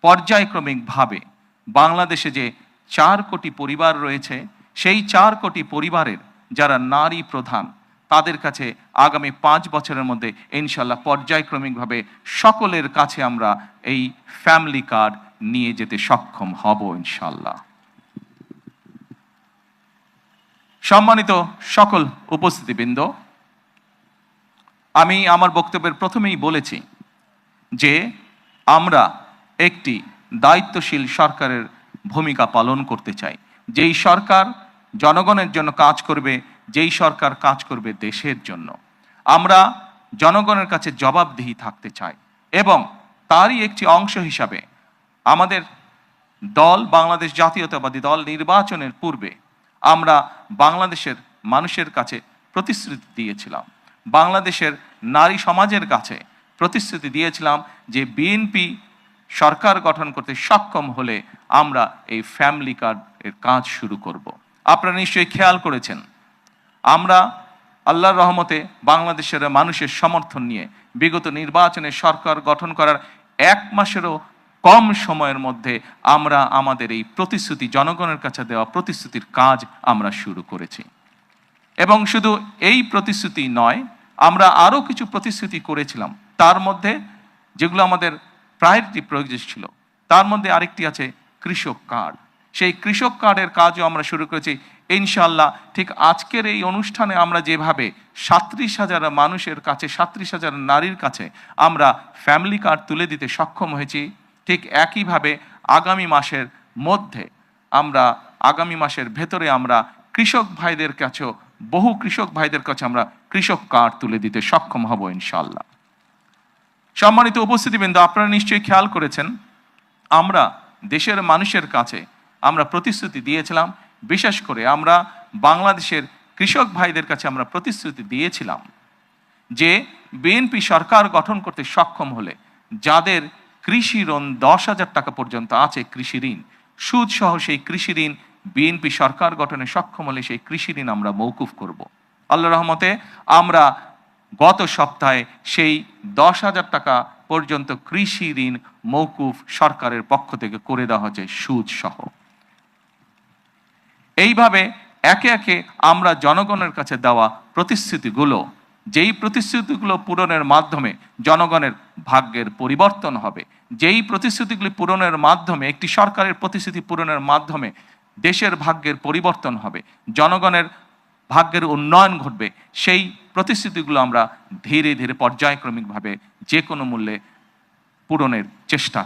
পর্যায়ক্রমিকভাবে বাংলাদেশে যে 4 কোটি পরিবার রয়েছে, সেই 4 কোটি পরিবারের যারা নারী প্রধান, তাদের কাছে আগামী 5 বছরের মধ্যে ইনশাল্লাহ পর্যায়ক্রমিকভাবে সকলের কাছে আমরা এই ফ্যামিলি কার্ড নিয়ে যেতে সক্ষম হব ইনশাল্লাহ। সম্মানিত সকল উপস্থিতিবৃন্দ, আমি আমার বক্তব্যের প্রথমেই বলেছি যে আমরা একটি দায়িত্বশীল সরকারের ভূমিকা পালন করতে চাই, যেই সরকার জনগণের জন্য কাজ করবে, যেই সরকার কাজ করবে দেশের জন্য। আমরা জনগণের কাছে জবাবদিহি থাকতে চাই এবং তারই একটি অংশ হিসাবে আমাদের দল বাংলাদেশ জাতীয়তাবাদী দল নির্বাচনের পূর্বে আমরা বাংলাদেশের মানুষের কাছে প্রতিশ্রুতি দিয়েছিলাম, বাংলাদেশের নারী সমাজের কাছে প্রতিশ্রুতি দিয়েছিলাম যে বিএনপি সরকার গঠন করতে সক্ষম হলে আমরা এই ফ্যামিলি কার্ডের কাজ শুরু করব। আপনারা নিশ্চয়ই খেয়াল করেছেন, আমরা আল্লাহর রহমতে বাংলাদেশের মানুষের সমর্থন নিয়ে বিগত নির্বাচনে সরকার গঠন করার 1 মাসেরও কম সময়ের মধ্যে আমরা আমাদের এই প্রতিশ্রুতি, জনগণের কাছে দেওয়া প্রতিশ্রুতির কাজ আমরা শুরু করেছি। এবং শুধু এই প্রতিশ্রুতি নয়, আমরা আরও কিছু প্রতিশ্রুতি করেছিলাম, তার মধ্যে যেগুলো আমাদের প্রায়োরিটি প্রয়োজন ছিল, তার মধ্যে আরেকটি আছে কৃষক কার্ড। সেই কৃষক কার্ডের কাজও আমরা শুরু করেছি ইনশাল্লাহ। ঠিক আজকের এই অনুষ্ঠানে আমরা যেভাবে 37,000 মানুষের কাছে, 37,000 নারীর কাছে আমরা ফ্যামিলি কার্ড তুলে দিতে সক্ষম হয়েছি, ঠিক একইভাবে আগামী মাসের ভেতরে আমরা কৃষক ভাইদের কাছেও, বহু কৃষক ভাইদের কাছে আমরা কৃষক কার্ড তুলে দিতে সক্ষম হব ইনশাল্লাহ। সম্মানিত উপস্থিতিবৃন্দ, আপনারা নিশ্চয়ই খেয়াল করেছেন, আমরা দেশের মানুষের কাছে আমরা প্রতিশ্রুতি দিয়েছিলাম, বিশেষ করে আমরা বাংলাদেশের কৃষক ভাইদের কাছে আমরা প্রতিশ্রুতি দিয়েছিলাম যে বিএনপি সরকার গঠন করতে সক্ষম হলে যাদের কৃষি ঋণ 10,000 টাকা পর্যন্ত আছে, কৃষি ঋণ সুদ সহ, সেই কৃষি ঋণ বিএনপি সরকার গঠনে সক্ষম হলে সেই কৃষি ঋণ আমরা মৌকুফ করব। আল্লাহর রহমতে আমরা গত সপ্তাহে সেই 10,000 টাকা পর্যন্ত কৃষি ঋণ মৌকুফ সরকারের পক্ষ থেকে করে দেওয়া হয়েছে সুদ সহ। এইভাবে একে একে আমরা জনগণের কাছে দেওয়া প্রতিশ্রুতিগুলো, যেই প্রতিশ্রুতিগুলো পূরণের মাধ্যমে জনগণের ভাগ্যের পরিবর্তন হবে, যেই প্রতিশ্রুতিগুলি পূরণের মাধ্যমে, একটি সরকারের প্রতিশ্রুতি পূরণের মাধ্যমে দেশের ভাগ্যের পরিবর্তন হবে, জনগণের ভাগ্যের উন্নয়ন ঘটবে, সেই প্রতিশ্রুতিগুলো আমরা ধীরে ধীরে পর্যায়ক্রমিকভাবে যে কোনো মূল্যে পূরণের চেষ্টা